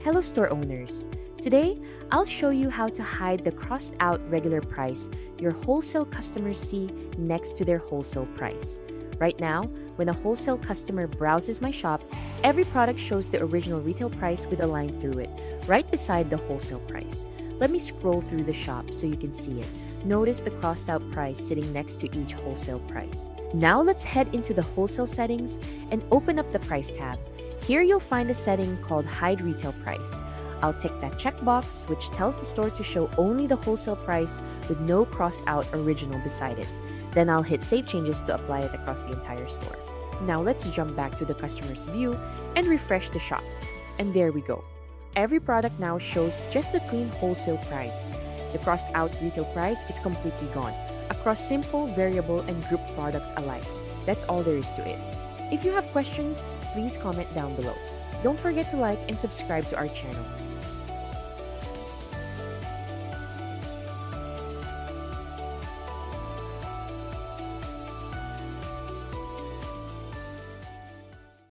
Hello store owners! Today, I'll show you how to hide the crossed out regular price your wholesale customers see next to their wholesale price. Right now, when a wholesale customer browses my shop, every product shows the original retail price with a line through it, right beside the wholesale price. Let me scroll through the shop so you can see it. Notice the crossed out price sitting next to each wholesale price. Now let's head into the wholesale settings and open up the price tab. Here you'll find a setting called Hide Retail Price. I'll tick that checkbox, which tells the store to show only the wholesale price with no crossed out original beside it. Then I'll hit Save Changes to apply it across the entire store. Now let's jump back to the customer's view and refresh the shop. And there we go. Every product now shows just the clean wholesale price. The crossed out retail price is completely gone, across simple, variable, and group products alike. That's all there is to it. If you have questions, please comment down below. Don't forget to like and subscribe to our channel.